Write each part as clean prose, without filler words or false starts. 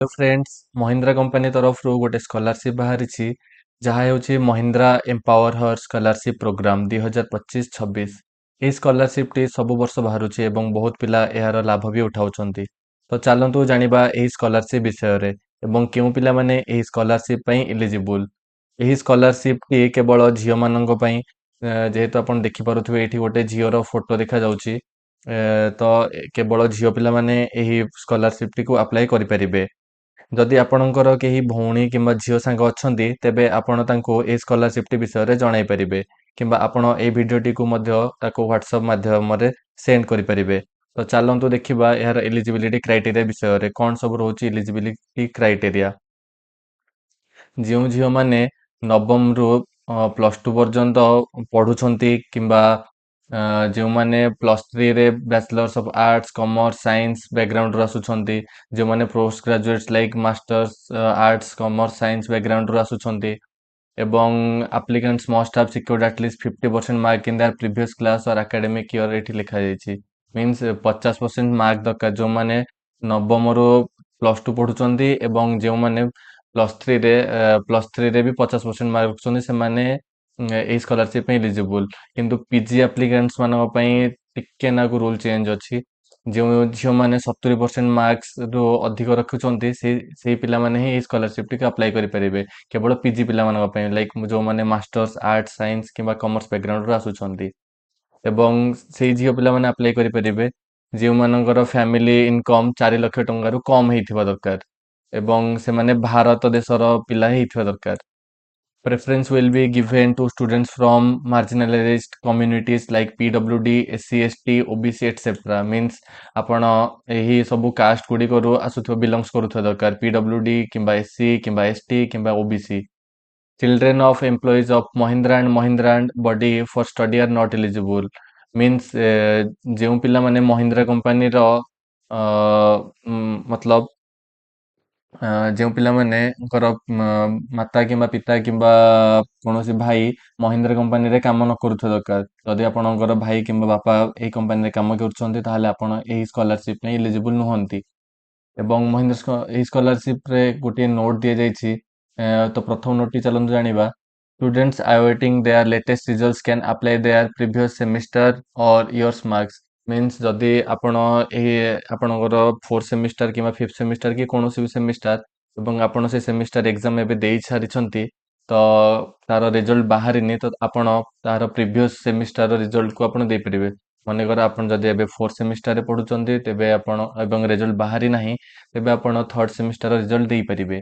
Hello friends Mahindra company तरफ गोटे scholarship बाहरी जहाँ होची महिंद्रा एम्पावर हर स्कॉलरशिप प्रोग्राम 2025-26। यह स्कॉलरशिप टी सब वर्ष बाहरुची एवं बहुत पिला यार लाभ भी उठाउछंती। तो चलतु जानिबा एही स्कॉलरशिप विषय रे एवं केउ पिला माने एही स्कॉलरशिप पई एलिजिबल। एही स्कॉलरशिप टी केवल झियो माननक पई जेहेतु आपण देखि पारुथबे एठी गोटे झियोर फोटो देखा जाउची। तो केवल झियो पिला माने एही स्कॉलरशिप टी को अप्लाई करि परिबे। जदि आपणकर केही भौणी किंबा झियो सांग अछंती तेबे आपण तांको ए स्कॉलरशिप टी विषय जणाई परिबे किंबा आपण ए भिडियोटी को मध्य ताको व्हाट्सएप माध्यमरे सेंड करि परिबे। तो चलंतु देखिबा यार एलिजिबिलिटी क्राइटेरिया विषय रे कोन सब रहउची एलिजिबिलिटी क्राइटेरिया। ଯେଉଁ ଝିଅମାନେ ନବମରୁ ପ୍ଲସ୍ ଟୁ ପର୍ଯ୍ୟନ୍ତ ପଢୁଛନ୍ତି କିମ୍ବା ଯେଉଁମାନେ ପ୍ଲସ୍ ଥ୍ରୀରେ bachelors of arts commerce science ବ୍ୟାକଗ୍ରାଉଣ୍ଡରୁ ଆସୁଛନ୍ତି, ଯେଉଁମାନେ post graduates like masters arts commerce science ବ୍ୟାକଗ୍ରାଉଣ୍ଡରୁ ଆସୁଛନ୍ତି ଏବଂ applicants must have secured at least 50% mark in their previous class or academic year ଏଠି ଲେଖାଯାଇଛି। ମିନ୍ସ 50% ମାର୍କ ଦରକାର ଯେଉଁମାନେ ନବମରୁ ପ୍ଲସ୍ ଟୁ ପଢୁଛନ୍ତି ଏବଂ ଯେଉଁମାନେ ପ୍ଲସ୍ ଥ୍ରୀରେ ବି 50% ମାର୍କ ରଖୁଛନ୍ତି ସେମାନେ ଏଇ ସ୍କଲାରସିପ୍ ପାଇଁ ଏଲିଜିବୁଲ। କିନ୍ତୁ ପିଜି ଆପ୍ଲିକାଣ୍ଟସ୍ ମାନଙ୍କ ପାଇଁ ଟିକେ ନାକୁ ରୁଲ୍ ଚେଞ୍ଜ ଅଛି। ଯେଉଁ ଝିଅମାନେ 70% ମାର୍କସରୁ ଅଧିକ ରଖୁଛନ୍ତି ସେଇ ପିଲାମାନେ ହିଁ ଏଇ ସ୍କଲାରସିପଟିକୁ ଆପ୍ଲାଏ କରିପାରିବେ। କେବଳ ପିଜି ପିଲାମାନଙ୍କ ପାଇଁ ଲାଇକ୍ ଯେଉଁମାନେ ମାଷ୍ଟର୍ସ ଆର୍ଟସ୍ ସାଇନ୍ସ କିମ୍ବା କମର୍ସ ବ୍ୟାକଗ୍ରାଉଣ୍ଡରୁ ଆସୁଛନ୍ତି ଏବଂ ସେଇ ଝିଅ ପିଲାମାନେ ଆପ୍ଲାଏ କରିପାରିବେ ଯେଉଁମାନଙ୍କର ଫ୍ୟାମିଲି ଇନକମ୍ 4 ଲକ୍ଷ ଟଙ୍କାରୁ କମ୍ ହେଇଥିବା ଦରକାର ଏବଂ ସେମାନେ ଭାରତ ଦେଶର ପିଲା ହେଇଥିବା ଦରକାର। Preference will be given to students from marginalized communities like PWD, SC, ST, OBC etc. means ଆପଣ ଏହି ସବୁ କାଷ୍ଟ ଗୁଡ଼ିକରୁ ଆସୁଥିବା ବିଲଙ୍ଗସ୍ କରୁଥିବା ଦରକାର PWD କିମ୍ବା SC କିମ୍ବା ST କିମ୍ବା OBC। Children of employees of Mahindra and body for study are not eligible means ଯେଉଁ ପିଲାମାନେ ମହିନ୍ଦ୍ରା କମ୍ପାନୀର मतलब ଯେଉଁ ପିଲାମାନଙ୍କର ମାତା କିମ୍ବା ପିତା କିମ୍ବା କୌଣସି ଭାଇ ମହିନ୍ଦ୍ରା କମ୍ପାନୀରେ କାମ ନ କରୁଥିବା ଦରକାର। ଯଦି ଆପଣଙ୍କର ଭାଇ କିମ୍ବା ବାପା ଏହି କମ୍ପାନୀରେ କାମ କରୁଛନ୍ତି ତାହେଲେ ଆପଣ ଏହି ସ୍କଲାରସିପ୍ ପାଇଁ ଏଲିଜିବୁଲ ନୁହନ୍ତି। ଏବଂ ଏହି ସ୍କଲାରସିପ୍ରେ ଗୋଟିଏ ନୋଟ୍ ଦିଆଯାଇଛି। ତ ପ୍ରଥମ ନୋଟ୍ଟି ଚାଲନ୍ତୁ ଜାଣିବା। Students awaiting their latest results can apply their previous semester or year's marks means ଯଦି ଆପଣ ଏହି ଆପଣଙ୍କର 4th ସେମିଷ୍ଟାର କିମ୍ବା 5th ସେମିଷ୍ଟାର କି କୌଣସି ବି ସେମିଷ୍ଟାର ଏବଂ ଆପଣ ସେ ସେମିଷ୍ଟାର ଏକ୍ଜାମ ଏବେ ଦେଇ ସାରିଛନ୍ତି ତ ତାର ରେଜଲ୍ଟ ବାହାରିନି ତ ଆପଣ ତାର ପ୍ରିଭିୟସ୍ ସେମିଷ୍ଟାର ରେଜଲ୍ଟକୁ ଆପଣ ଦେଇପାରିବେ। ମନେକର ଆପଣ ଯଦି ଏବେ 4th ସେମିଷ୍ଟାରରେ ପଢୁଛନ୍ତି ତେବେ ଆପଣ ଏବଂ ରେଜଲ୍ଟ ବାହାରି ନାହିଁ ତେବେ ଆପଣ 3rd ସେମିଷ୍ଟାର ରେଜଲ୍ଟ ଦେଇପାରିବେ।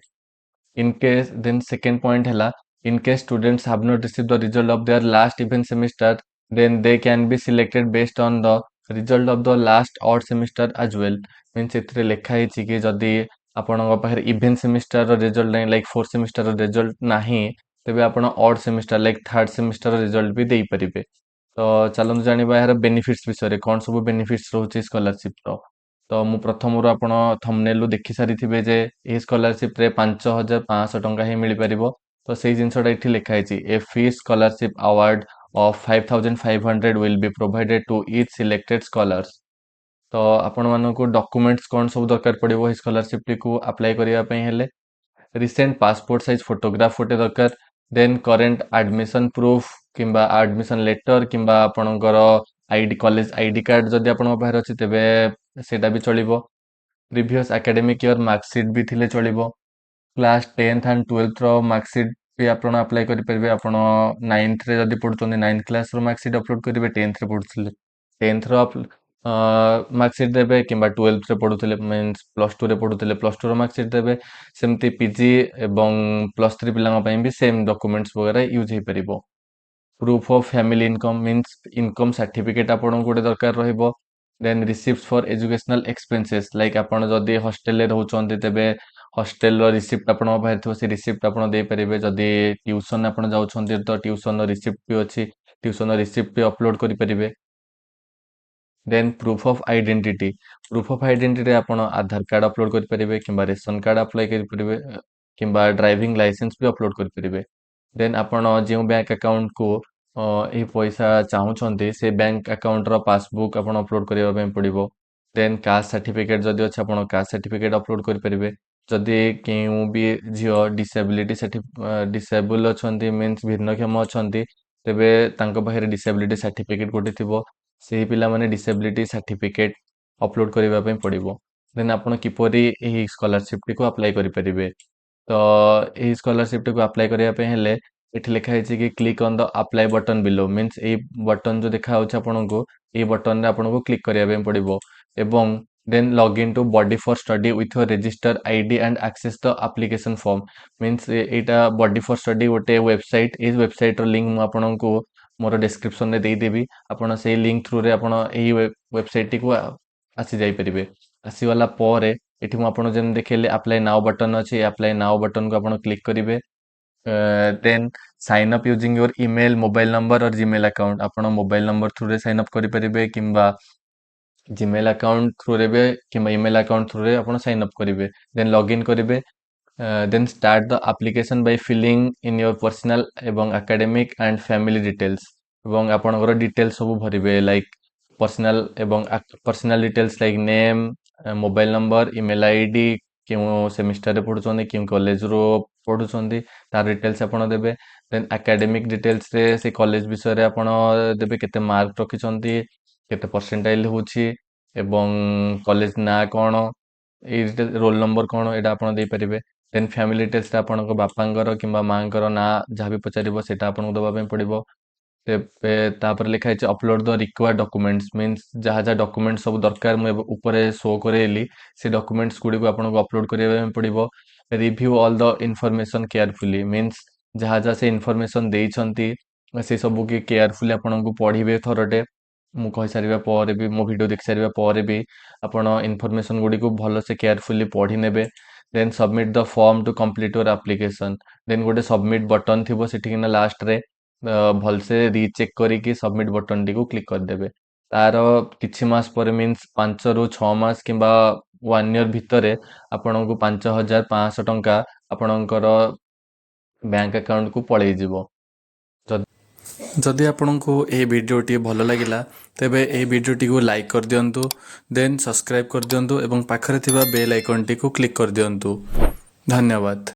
In case then second point ହେଲା in case students have not received the result of their last even semester then they can be selected based on the result of the last odd semester as well means ଏଥିରେ ଲେଖା ହେଇଛି କି ଯଦି ଆପଣଙ୍କ ପାଖରେ even ସେମିଷ୍ଟାରର result ନାହିଁ like 4th ସେମିଷ୍ଟାରର result ନାହିଁ ତେବେ ଆପଣ odd semester like 3rd semester result ବି ଦେଇପାରିବେ। ତ ଚାଲନ୍ତୁ ଜାଣିବା ଏହାର ବେନିଫିଟ୍ସ ବିଷୟରେ କ'ଣ ସବୁ ବେନିଫିଟ୍ସ ରହୁଛି ସ୍କଲାରସିପ୍ର। ତ ମୁଁ ପ୍ରଥମରୁ ଆପଣ ଥମ୍ବନେଲରୁ ଦେଖି ସାରିଥିବେ ଯେ ଏହି ସ୍କଲାରସିପ୍ରେ 5,500 ଟଙ୍କା ହିଁ ମିଳିପାରିବ। ତ ସେଇ ଜିନିଷଟା ଏଠି ଲେଖା ହେଇଛି a free scholarship award of 5,500 will be provided to each selected scholars। ତ ଆପଣମାନଙ୍କୁ ଡକୁମେଣ୍ଟସ୍ କ'ଣ ସବୁ ଦରକାର ପଡ଼ିବ ଏହି ସ୍କଲାରସିପ୍ଟିକୁ ଆପ୍ଲାଏ କରିବା ପାଇଁ ହେଲେ ରିସେଣ୍ଟ ପାସପୋର୍ଟ ସାଇଜ୍ ଫଟୋଗ୍ରାଫ ଗୋଟେ ଦରକାର ଦେନ୍ କରେଣ୍ଟ ଆଡମିସନ୍ ପ୍ରୁଫ୍ କିମ୍ବା ଆଡମିସନ୍ ଲେଟର କିମ୍ବା ଆପଣଙ୍କର କଲେଜ ଆଇଡି କାର୍ଡ଼ ଯଦି ଆପଣଙ୍କ ପାଖରେ ଅଛି ତେବେ ସେଇଟା ବି ଚଳିବ। ପ୍ରିଭିୟସ୍ ଆକାଡେମିକ୍ ଇୟର ମାର୍କସିଟ୍ ବି ଥିଲେ ଚଳିବ। କ୍ଲାସ୍ 10th ଆଣ୍ଡ 12thର ମାର୍କସିଟ୍ ବି ଆପଣ ଆପ୍ଲାଏ କରିପାରିବେ। ଆପଣ 9thରେ ଯଦି ପଢ଼ୁଛନ୍ତି 9th କ୍ଲାସ୍ର ମାର୍କସିଟ୍ ଅପଲୋଡ଼ କରିବେ 10thରେ ପଢ଼ୁଥିଲେ 10thର ମାର୍କସିଟ୍ ଦେବେ କିମ୍ବା 12thରେ ପଢ଼ୁଥିଲେ ମିନ୍ସ +2ରେ ପଢ଼ୁଥିଲେ +2ର ମାର୍କସିଟ୍ ଦେବେ। ସେମିତି ପିଜି ଏବଂ +3 ପିଲାଙ୍କ ପାଇଁ ବି ସେମ୍ ଡକୁମେଣ୍ଟସ୍ ବଗେରା ୟୁଜ୍ ହେଇପାରିବ। Proof of family income means income certificate ଆପଣଙ୍କୁ ଗୋଟେ ଦରକାର ରହିବ। Then receipt for educational expenses like ଆପଣ ଯଦି ହଷ୍ଟେଲରେ ରହୁଛନ୍ତି ତେବେ ହଷ୍ଟେଲର ରିସିପ୍ଟ ଆପଣଙ୍କ ପାଖରେ ଥିବ ସେ ରିସିପ୍ଟ ଆପଣ ଦେଇପାରିବେ। ଯଦି ଟ୍ୟୁସନ୍ ଆପଣ ଯାଉଛନ୍ତି ତ ଟ୍ୟୁସନ୍ର ରିସିପ୍ଟ ବି ଅଛି ଟ୍ୟୁସନ୍ର ରିସିପ୍ଟ ବି ଅପଲୋଡ଼ କରିପାରିବେ। ଦେନ୍ ପ୍ରୁଫ୍ ଅଫ୍ ଆଇଡେଣ୍ଟିଟି ଆପଣ ଆଧାର କାର୍ଡ଼ ଅପଲୋଡ଼ କରିପାରିବେ କିମ୍ବା ରେସନ୍ କାର୍ଡ଼ ଆପ୍ଲାଏ କରିପାରିବେ କିମ୍ବା ଡ୍ରାଇଭିଂ ଲାଇସେନ୍ସ ବି ଅପଲୋଡ଼ କରିପାରିବେ। ଦେନ୍ ଆପଣ ଯେଉଁ ବ୍ୟାଙ୍କ ଆକାଉଣ୍ଟକୁ ଏହି ପଇସା ଚାହୁଁଛନ୍ତି ସେ ବ୍ୟାଙ୍କ ଆକାଉଣ୍ଟର ପାସବୁକ୍ ଆପଣ ଅପଲୋଡ଼ କରିବା ପାଇଁ ପଡ଼ିବ। ଦେନ୍ କାଷ୍ଟ ସାର୍ଟିଫିକେଟ୍ ଯଦି ଅଛି ଆପଣ କାଷ୍ଟ ସାର୍ଟିଫିକେଟ୍ ଅପଲୋଡ଼ କରିପାରିବେ। ଯଦି କେଉଁ ବି ଝିଅ ଡିସେବୁଲ ଅଛନ୍ତି ମିନ୍ସ ଭିନ୍ନକ୍ଷମ ଅଛନ୍ତି ତେବେ ତାଙ୍କ ପାଖରେ ଡିସେବିଲିଟି ସାର୍ଟିଫିକେଟ୍ ଗୋଟେ ଥିବ। ସେହି ପିଲାମାନେ ଡିସେବିଲିଟି ସାର୍ଟିଫିକେଟ୍ ଅପଲୋଡ଼ କରିବା ପାଇଁ ପଡ଼ିବ। ଦେନ୍ ଆପଣ କିପରି ଏହି ସ୍କଲାରସିପ୍ଟିକୁ ଆପ୍ଲାଏ କରିପାରିବେ? ତ ଏହି ସ୍କଲାରସିପ୍ଟିକୁ ଆପ୍ଲାଏ କରିବା ପାଇଁ ହେଲେ ଏଠି ଲେଖା ହେଇଛି କି click on the apply button below means ଏଇ ବଟନ୍ ଯେଉଁ ଦେଖାଯାଉଛି ଆପଣଙ୍କୁ ଏଇ ବଟନ୍ରେ ଆପଣଙ୍କୁ କ୍ଲିକ୍ କରିବା ପାଇଁ ପଡ଼ିବ ଏବଂ then login to body for study with your register ID and access the application form means ଏଇଟା ବଡି ଫର୍ ଷ୍ଟଡି ଗୋଟେ ୱେବସାଇଟ୍। ଏଇ ୱେବସାଇଟ୍ର ଲିଙ୍କ୍ ମୁଁ ଆପଣଙ୍କୁ ମୋର ଡେସ୍କ୍ରିପସନ୍ରେ ଦେଇଦେବି। ଆପଣ ସେଇ ଲିଙ୍କ୍ ଥ୍ରୁରେ ଆପଣ ଏହି ୱେବସାଇଟ୍ଟିକୁ ଆସିଯାଇପାରିବେ। ଆସିଗଲା ପରେ ଏଠି ମୁଁ ଆପଣଙ୍କୁ ଯେମିତି ଦେଖେଇଲି ଆପ୍ଲାଏ ନାଓ ବଟନ୍ ଅଛି। ଆପ୍ଲାଏ ନାଓ ବଟନ୍କୁ ଆପଣ କ୍ଲିକ୍ କରିବେ। Then sign up using your email mobile number or Gmail account ଆପଣ ମୋବାଇଲ୍ ନମ୍ବର ଥ୍ରୁରେ ସାଇନ୍ ଅପ୍ କରିପାରିବେ କିମ୍ବା ଜିମେଲ୍ ଆକାଉଣ୍ଟ ଥ୍ରୁରେ ବି କିମ୍ବା ଇମେଲ୍ ଆକାଉଣ୍ଟ ଥ୍ରୁରେ ଆପଣ ସାଇନ୍ ଅପ୍ କରିବେ। ଦେନ୍ ଲଗ୍ଇନ୍ କରିବେ। Then start the application by filling in your personal ଏବଂ academic and family details ଏବଂ ଆପଣଙ୍କର ଡିଟେଲ୍ସ ସବୁ ଭରିବେ ଲାଇକ୍ ପର୍ସନାଲ୍ ଏବଂ personal details like name mobile number email ID କେଉଁ ସେମିଷ୍ଟାରରେ ପଢ଼ୁଛନ୍ତି କେଉଁ କଲେଜରୁ ପଢ଼ୁଛନ୍ତି ତାର ଡିଟେଲ୍ସ ଆପଣ ଦେବେ। ଦେନ୍ ଆକାଡେମିକ୍ ଡିଟେଲ୍ସରେ ସେ କଲେଜ ବିଷୟରେ ଆପଣ ଦେବେ କେତେ ମାର୍କ ରଖିଛନ୍ତି କେତେ ପରସେଣ୍ଟାଇଲ୍ ହେଉଛି ଏବଂ କଲେଜ ନାଁ କ'ଣ ଏଇ ଡିଟେଲ୍ ରୋଲ୍ ନମ୍ବର କ'ଣ ଏଇଟା ଆପଣ ଦେଇପାରିବେ। ଦେନ୍ ଫ୍ୟାମିଲି ଡିଟେଲ୍ସରେ ଆପଣଙ୍କ ବାପାଙ୍କର କିମ୍ବା ମାଆଙ୍କର ନାଁ ଯାହା ବି ପଚାରିବ ସେଇଟା ଆପଣଙ୍କୁ ଦେବା ପାଇଁ ପଡ଼ିବ। ତେବେ ତାପରେ ଲେଖା ହେଇଛି ଅପଲୋଡ଼ ଦ ରିକ୍ୱାର୍ଡ ଡକୁମେଣ୍ଟସ୍ ମିନ୍ସ ଯାହା ଯାହା ଡକୁମେଣ୍ଟ ସବୁ ଦରକାର ମୁଁ ଏବେ ଉପରେ ଶୋ କରେଇଲି ସେ ଡକୁମେଣ୍ଟସ୍ ଗୁଡ଼ିକୁ ଆପଣଙ୍କୁ ଅପଲୋଡ଼ କରିବା ପାଇଁ ପଡ଼ିବ। Review all the information carefully means ଯାହା ଯାହା ସେ ଇନଫର୍ମେସନ୍ ଦେଇଛନ୍ତି ସେ ସବୁ କି କେୟାରଫୁଲି ଆପଣଙ୍କୁ ପଢ଼ିବେ ଥରଟେ। ମୁଁ କହିସାରିବା ପରେ ବି ମୋ ଭିଡ଼ିଓ ଦେଖି ସାରିବା ପରେ ବି ଆପଣ ଇନଫର୍ମେସନ୍ ଗୁଡ଼ିକୁ ଭଲସେ କେୟାରଫୁଲି ପଢ଼ି ନେବେ। Then submit the form to complete your application then ଗୋଟେ ସବମିଟ୍ ବଟନ୍ ଥିବ ସେଠିକିନା ଲାଷ୍ଟରେ ଭଲସେ ରିଚେକ୍ କରିକି ସବମିଟ୍ ବଟନ୍ଟିକୁ କ୍ଲିକ୍ କରିଦେବେ। ତାର କିଛି ମାସ ପରେ ମିନ୍ସ 5ରୁ 6 ମାସ କିମ୍ବା 1 ଇୟର୍ ଭିତରେ ଆପଣଙ୍କୁ 5,500 ଟଙ୍କା ଆପଣଙ୍କର ବ୍ୟାଙ୍କ ଆକାଉଣ୍ଟକୁ ପଳେଇଯିବ। ଯଦି ଆପଣଙ୍କୁ ଏହି ଭିଡ଼ିଓଟି ଭଲ ଲାଗିଲା ତେବେ ଏହି ଭିଡ଼ିଓଟିକୁ ଲାଇକ୍ କରିଦିଅନ୍ତୁ ଦେନ୍ ସବସ୍କ୍ରାଇବ୍ କରିଦିଅନ୍ତୁ ଏବଂ ପାଖରେ ଥିବା ବେଲ୍ ଆଇକନ୍ଟିକୁ କ୍ଲିକ୍ କରିଦିଅନ୍ତୁ। ଧନ୍ୟବାଦ।